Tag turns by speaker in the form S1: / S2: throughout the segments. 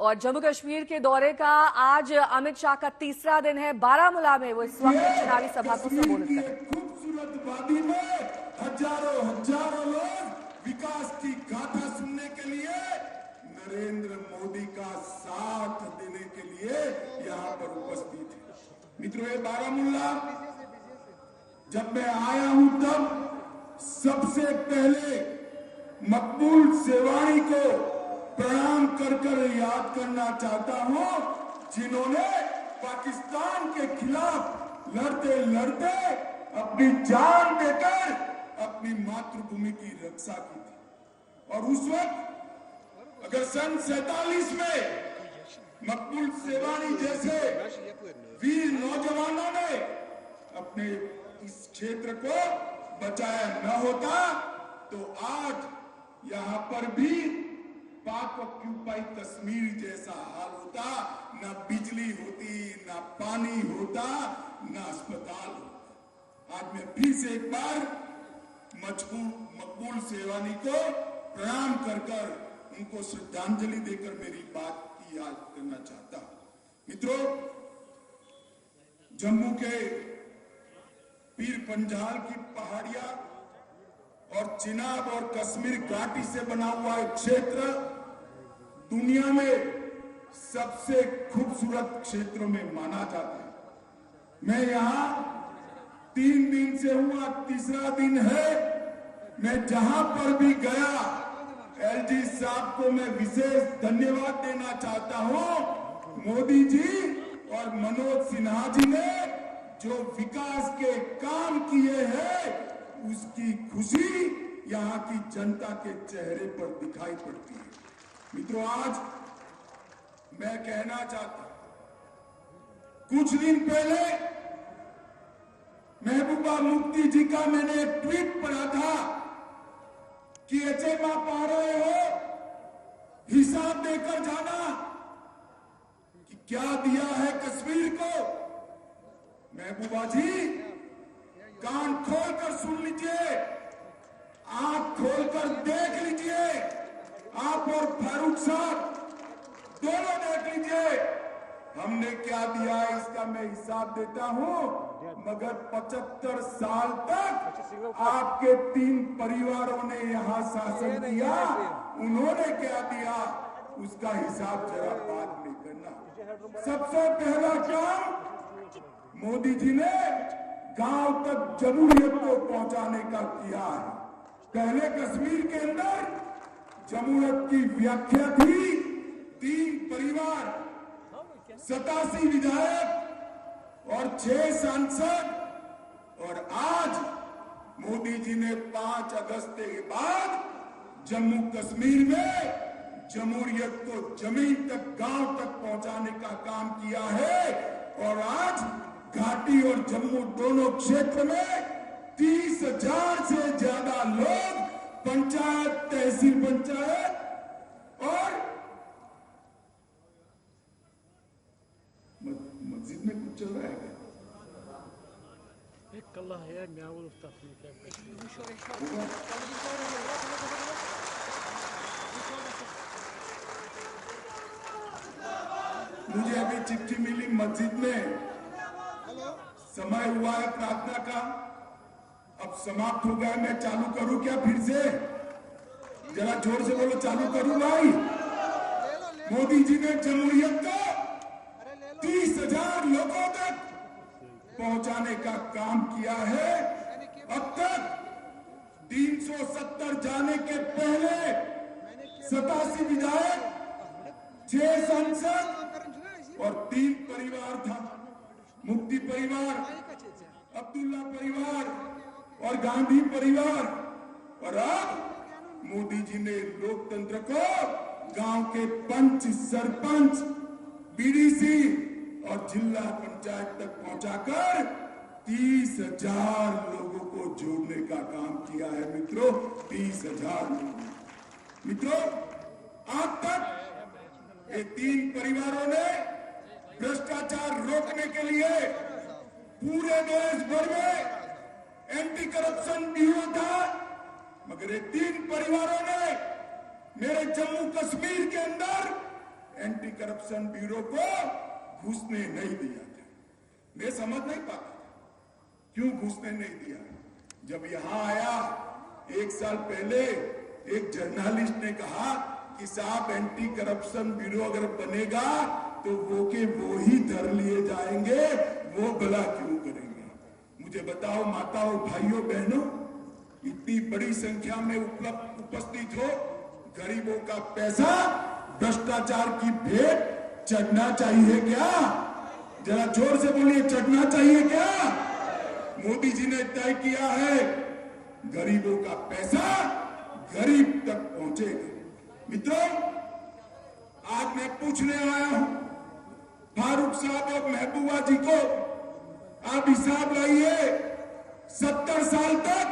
S1: और जम्मू कश्मीर के दौरे का आज अमित शाह का तीसरा दिन है। बारामूला में वो इस वक्त चुनावी सभा को संबोधित कर रहे हैं।
S2: खूबसूरत वादी में हजारों लोग विकास की गाथा सुनने के लिए नरेंद्र मोदी का साथ देने के लिए यहाँ पर उपस्थित है। मित्रों, ये बारामूला जब मैं आया हूं तब सबसे पहले मकबूल सेवानी को प्रणाम कर याद करना चाहता हूं, जिन्होंने पाकिस्तान के खिलाफ लड़ते लड़ते अपनी जान देकर अपनी मातृभूमि की रक्षा की थी। और उस वक्त अगर सन 47 में मकबूल सेवानी जैसे वीर नौजवानों ने अपने इस क्षेत्र को बचाया न होता तो आज यहाँ पर भी पाक ऑक्यूपाई कश्मीर जैसा हाल होता। ना बिजली होती, ना पानी होता, ना अस्पताल होता। आज मैं फिर से एक बार मकबूल सेवानी को प्रणाम कर उनको श्रद्धांजलि देकर मेरी बात की याद करना चाहता हूं। मित्रों, जम्मू के पीर पंजाल की पहाड़ियां और चिनाब और कश्मीर घाटी से बना हुआ एक क्षेत्र दुनिया में सबसे खूबसूरत क्षेत्रों में माना जाता है। मैं यहाँ 3 दिन से हूँ, आज तीसरा दिन है। मैं जहां पर भी गया एलजी साहब को मैं विशेष धन्यवाद देना चाहता हूं। मोदी जी और मनोज सिन्हा जी ने जो विकास के काम किए हैं उसकी खुशी यहाँ की जनता के चेहरे पर दिखाई पड़ती है। मित्रों, आज मैं कहना चाहता हूं, कुछ दिन पहले महबूबा मुफ्ती जी का मैंने एक ट्वीट पढ़ा था कि एचएम आप आ रहे हो, हिसाब देकर जाना कि क्या दिया है कश्मीर को। महबूबा जी, कान खोलकर सुन लीजिए, आंख खोलकर देख लीजिए। आप और फारूक साहब दोनों देख लीजिए। हमने क्या दिया है इसका मैं हिसाब देता हूं, मगर 75 साल तक आपके 3 परिवारों ने यहां शासन किया, उन्होंने क्या दिया उसका हिसाब जरा बाद में करना। सबसे पहला काम मोदी जी ने गांव तक जमहूरियत को पहुंचाने का किया है। पहले कश्मीर के अंदर जमहूरियत की व्याख्या थी 3 परिवार, 87 विधायक और 6 सांसद। और आज मोदी जी ने 5 अगस्त के बाद जम्मू कश्मीर में जमहूरियत को जमीन तक, गांव तक पहुंचाने का काम किया है। और आज घाटी और जम्मू दोनों क्षेत्र में 30,000 से ज्यादा लोग पंचायत, तहसील पंचायत और मस्जिद में कुछ चल रहा है क्या? मुझे अभी चिट्ठी मिली मस्जिद में समय हुआ है प्रार्थना का, अब समाप्त हो गया। मैं चालू करूं क्या फिर से? जरा जोर से बोलो, चालू करूं भाई? मोदी जी ने जमहूरियत को 30,000 लोगों तक पहुंचाने का काम किया है। अब तक 370 जाने के पहले 87 विधायक, 6 सांसद और 3 परिवार था, मुफ्ती परिवार, अब्दुल्ला परिवार और गांधी परिवार। और अब मोदी जी ने लोकतंत्र को गांव के पंच, सरपंच, बीडीसी और जिला पंचायत तक पहुंचाकर 30,000 लोगों को जोड़ने का काम किया है। मित्रों, 30,000 लोग। मित्रों, आज तक ये 3 परिवारों ने भ्रष्टाचार रोकने के लिए पूरे देश भर में एंटी करप्शन ब्यूरो था, मगर ये 3 परिवारों ने मेरे जम्मू कश्मीर के अंदर एंटी करप्शन ब्यूरो को घुसने नहीं दिया था। मैं समझ नहीं पाता क्यों घुसने नहीं दिया। जब यहां आया 1 साल पहले एक जर्नलिस्ट ने कहा कि साहब एंटी करप्शन ब्यूरो अगर बनेगा तो वो ही धर लिए जाएंगे, वो भला क्यों करेंगे। मुझे बताओ माताओं भाइयों बहनों, इतनी बड़ी संख्या में उपस्थित हो, गरीबों का पैसा भ्रष्टाचार की भेंट चढ़ना चाहिए क्या? जरा जोर से बोलिए, चढ़ना चाहिए क्या? मोदी जी ने तय किया है गरीबों का पैसा गरीब तक पहुंचेगा। मित्रों, आज मैं पूछने आया हूं फारूक साहब और महबूबा जी को, आप हिसाब लाइए 70 साल तक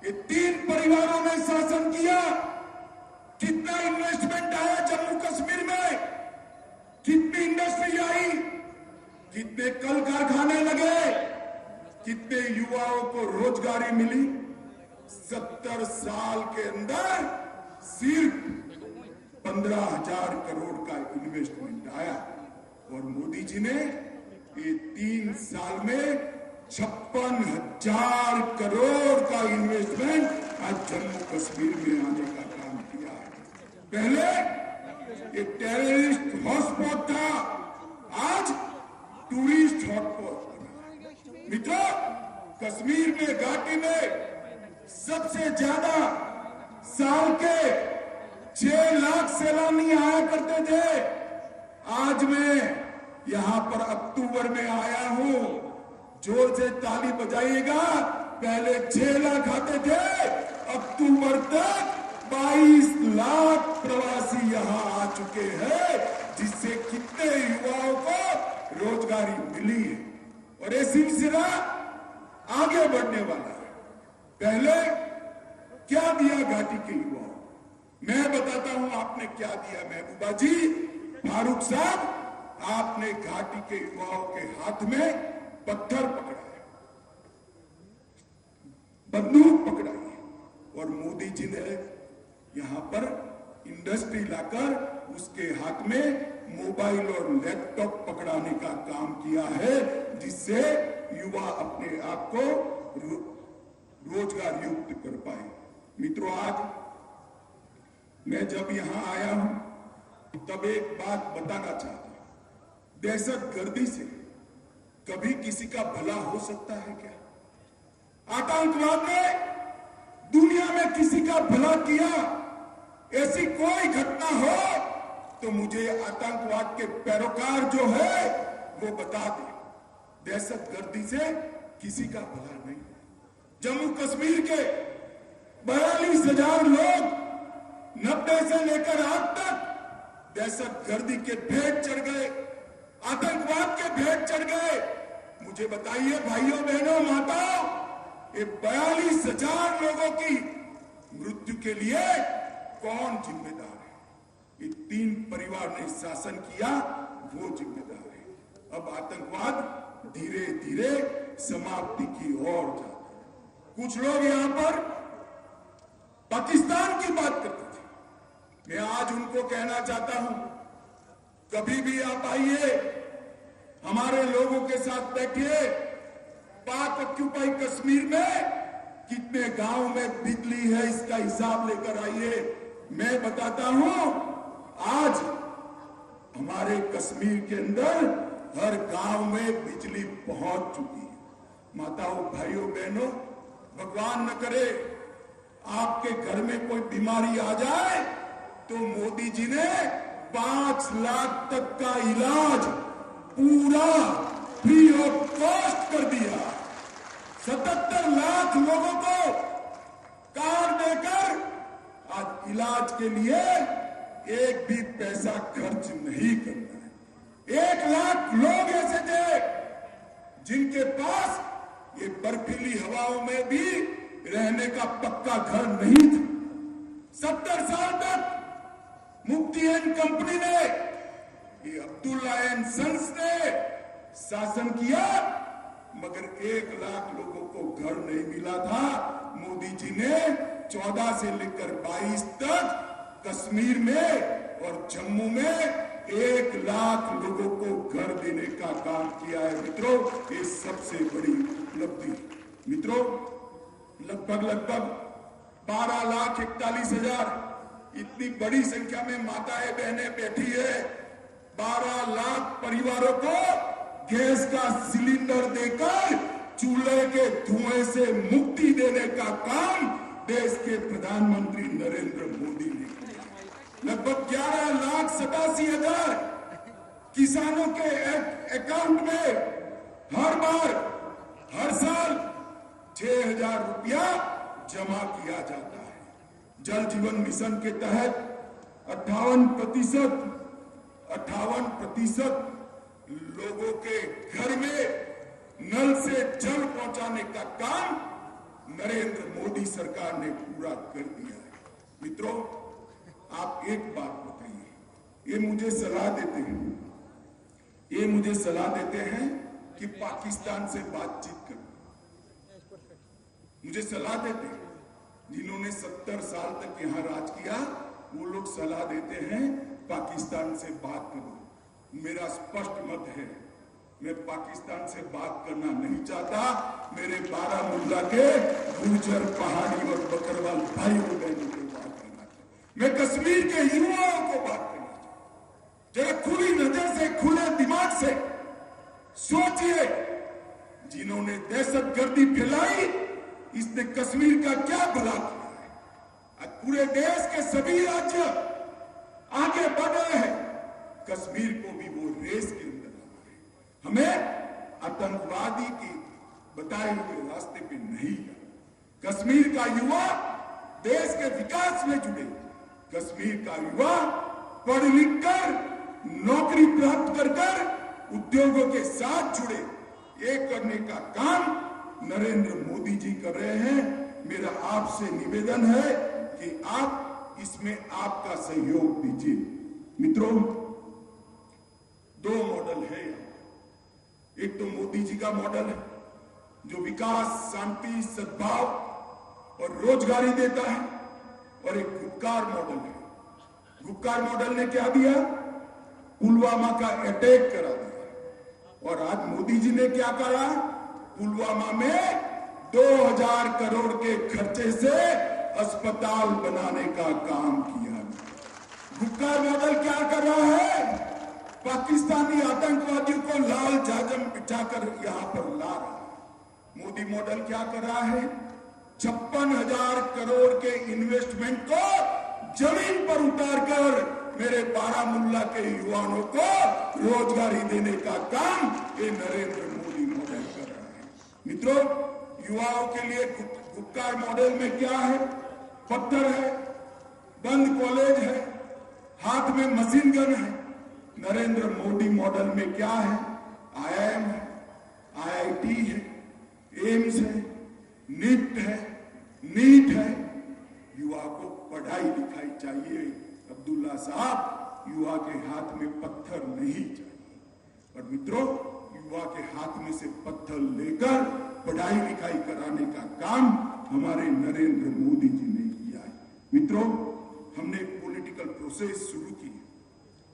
S2: ये 3 परिवारों ने शासन किया, कितना इन्वेस्टमेंट आया जम्मू कश्मीर में, कितनी इंडस्ट्री आई, कितने कल कारखाने लगे, कितने युवाओं को रोजगारी मिली। 70 साल के अंदर सिर्फ 15,000 करोड़ का इन्वेस्टमेंट आया और मोदी जी ने ये 3 साल में 56,000 करोड़ का इन्वेस्टमेंट आज जम्मू कश्मीर में आने का काम किया है। पहले ये टेररिस्ट हॉटस्पॉट था, आज टूरिस्ट हॉटस्पॉट बना। मित्रों, कश्मीर में घाटी में सबसे ज्यादा साल के 6 लाख सैलानी आया करते थे। आज मैं यहां पर अक्टूबर में आया हूं, जोर से ताली बजाइएगा। पहले 6 लाख आते थे, अक्टूबर तक 22 लाख प्रवासी यहां आ चुके हैं, जिससे कितने युवाओं को रोजगारी मिली है और ये सिलसिला आगे बढ़ने वाला है। पहले क्या दिया घाटी के युवाओं, मैं बताता हूं आपने क्या दिया। महबूबा जी, फारूक साहब, आपने घाटी के युवाओं के हाथ में पत्थर पकड़ाया, बंदूक पकड़ाई और मोदी जी ने यहां पर इंडस्ट्री लाकर उसके हाथ में मोबाइल और लैपटॉप पकड़ाने का काम किया है, जिससे युवा अपने आप को रोजगार युक्त कर पाए। मित्रों, आज मैं जब यहां आया हूं तब एक बात बताना चाहता हूं। दहशतगर्दी से कभी किसी का भला हो सकता है क्या? आतंकवाद ने दुनिया में किसी का भला किया, ऐसी कोई घटना हो तो मुझे आतंकवाद के पैरोकार जो है वो बता दे। दहशतगर्दी से किसी का भला नहीं। जम्मू कश्मीर के 42,000 लोग 90 से लेकर आज तक दहशतगर्दी के भेंट चढ़ गए, आतंकवाद के भेंट चढ़ गए। मुझे बताइए भाइयों बहनों माताओं, ये 42,000 लोगों की मृत्यु के लिए कौन जिम्मेदार है? ये 3 परिवार ने शासन किया, वो जिम्मेदार है। अब आतंकवाद धीरे धीरे समाप्ति की ओर जाता है। कुछ लोग यहां पर पाकिस्तान की बात करते थे, मैं आज उनको कहना चाहता हूं, कभी भी आप आइए, हमारे लोगों के साथ बैठिए। पाक ऑक्यूपाई कश्मीर में कितने गांव में बिजली है इसका हिसाब लेकर आइए। मैं बताता हूं, आज हमारे कश्मीर के अंदर हर गांव में बिजली पहुंच चुकी है। माताओं भाइयों बहनों, भगवान न करे आपके घर में कोई बीमारी आ जाए तो मोदी जी ने 5 लाख तक का इलाज पूरा फ्री ऑफ कॉस्ट कर दिया। 77 लाख लोगों को कार्ड देकर आज इलाज के लिए एक भी पैसा खर्च नहीं करना है। 1 लाख लोग ऐसे थे जिनके पास ये बर्फीली हवाओं में भी रहने का पक्का घर नहीं था। 70 साल तक मुफ्ती एंड कंपनी ने, ये अब्दुल्ला एंड सन्स ने शासन किया, मगर 1 लाख लोगों को घर नहीं मिला था। मोदी जी ने 14 से लेकर 22 तक कश्मीर में और जम्मू में 1 लाख लोगों को घर देने का काम किया है मित्रों। ये सबसे बड़ी उपलब्धि। मित्रों, लगभग 12,41,000 इतनी बड़ी संख्या में माताएं बहनें बैठी है। 12 लाख परिवारों को गैस का सिलेंडर देकर चूल्हे के धुएं से मुक्ति देने का काम देश के प्रधानमंत्री नरेंद्र मोदी ने किया। लगभग 11,87,000 किसानों के अकाउंट में हर साल 6,000 रुपया जमा किया जाता है। जल जीवन मिशन के तहत 58% लोगों के घर में नल से जल पहुंचाने का काम नरेंद्र मोदी सरकार ने पूरा कर दिया है। मित्रों, आप एक बात बताइए, ये मुझे सलाह देते हैं कि पाकिस्तान से बातचीत करो। मुझे सलाह देते हैं, जिन्होंने 70 साल तक यहां राज किया, वो लोग सलाह देते हैं पाकिस्तान से बात करो। मेरा स्पष्ट मत है, मैं पाकिस्तान से बात करना नहीं चाहता। मेरे बारामूला के गुर्जर, पहाड़ी और बकरवाल भाइयों बहनों को बात करना चाहता। मैं कश्मीर के युवाओं को बात करना चाहता। जरा खुली नजर से, खुले दिमाग से सोचिए, जिन्होंने दहशतगर्दी फैलाई, इसने कश्मीर का क्या भला किया है? आज पूरे देश के सभी राज्य आगे बढ़ रहे हैं, कश्मीर को भी वो रेस के अंदर आना है। हमें आतंकवादी की बताए हुए रास्ते पे नहीं जाना। कश्मीर का युवा देश के विकास में जुड़े। कश्मीर का युवा पढ़ लिख कर नौकरी प्राप्त कर उद्योगों के साथ जुड़े। ये करने का काम नरेंद्र मोदी जी कर रहे हैं। मेरा आपसे निवेदन है कि आप इसमें आपका सहयोग दीजिए। मित्रों, 2 मॉडल है। एक तो मोदी जी का मॉडल है जो विकास, शांति, सद्भाव और रोजगारी देता है, और एक गुपकार मॉडल है। गुपकार मॉडल ने क्या दिया? पुलवामा का अटैक करा दिया। और आज मोदी जी ने क्या करा? पुलवामा में 2000 करोड़ के खर्चे से अस्पताल बनाने का काम किया। गुपकार मॉडल क्या कर रहा है? पाकिस्तानी आतंकवादियों को लाल जाजम बिठाकर यहां पर ला रहा है। मोदी मॉडल क्या कर रहा है? 56,000 करोड़ के इन्वेस्टमेंट को जमीन पर उतारकर मेरे बारामूला के युवाओं को रोजगारी देने का काम ये नरेंद्र मोदी मॉडल कर रहा है। मित्रों, युवाओं के लिए गुपकार मॉडल में क्या है? पत्थर है, बंद कॉलेज है, हाथ में मशीन गन है। नरेंद्र मोदी मॉडल में क्या है? IIM है, IIT है, एम्स है, नीट है। युवा को पढ़ाई लिखाई चाहिए। अब्दुल्ला साहब, युवा के हाथ में पत्थर नहीं चाहिए। और मित्रों, युवा के हाथ में से पत्थर लेकर पढ़ाई लिखाई कराने का काम हमारे नरेंद्र मोदी जी ने किया है। मित्रों, हमने पॉलिटिकल प्रोसेस शुरू की।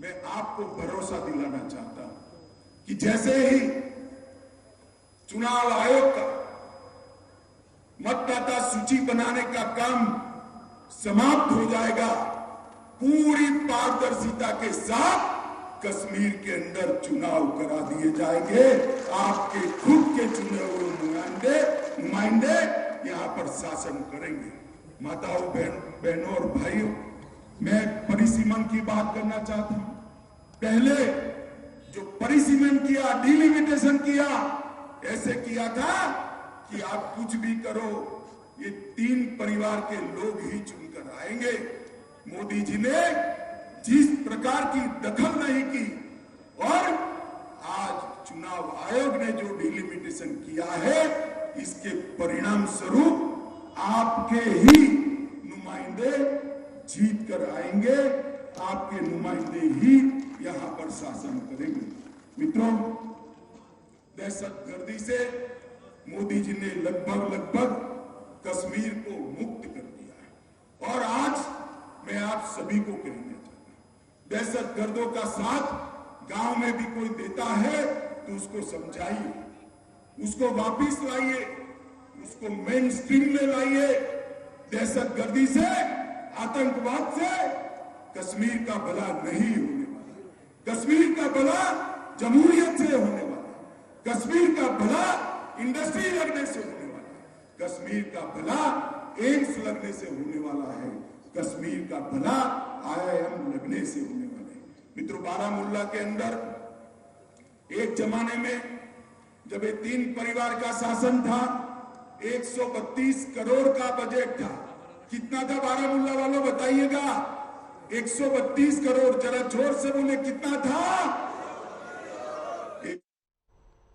S2: मैं आपको भरोसा दिलाना चाहता हूं कि जैसे ही चुनाव आयोग का मतदाता सूची बनाने का काम समाप्त हो जाएगा, पूरी पारदर्शिता के साथ कश्मीर के अंदर चुनाव करा दिए जाएंगे। आपके खुद के चुने हुए नुमाइंदे यहां पर शासन करेंगे। माताओं, बहनों और भाइयों, मैं परिसीमन की बात करना चाहता हूं। पहले जो परिसीमन किया, डिलिमिटेशन किया, ऐसे किया था कि आप कुछ भी करो, ये 3 परिवार के लोग ही चुनकर आएंगे। मोदी जी ने जिस प्रकार की दखल नहीं की, और आज चुनाव आयोग ने जो डिलिमिटेशन किया है, इसके परिणाम स्वरूप आपके ही नुमाइंदे जीत कर आएंगे। आपके नुमाइंदे ही यहां पर शासन करेंगे। मित्रों, दहशतगर्दी से मोदी जी ने लगभग कश्मीर को मुक्त कर दिया है। और आज मैं आप सभी को कहना चाहता हूं, दहशतगर्दों का साथ गांव में भी कोई देता है तो उसको समझाइए, उसको वापिस लाइए, उसको मेन स्ट्रीम में लाइए। दहशतगर्दी से, आतंकवाद से कश्मीर का भला नहीं होने वाला। कश्मीर का भला जमहूरियत से होने वाला। कश्मीर का भला इंडस्ट्री लगने से होने वाला है। कश्मीर का भला एम्स लगने से होने वाला है। कश्मीर का भला IIM लगने से होने वाला है। मित्रों, बारामूला के अंदर एक जमाने में जब ये 3 परिवार का शासन था, 132 करोड़ का बजट था। कितना था बारामूला वालों बताइएगा? 132 करोड़। जरा जोर से बोले, कितना था?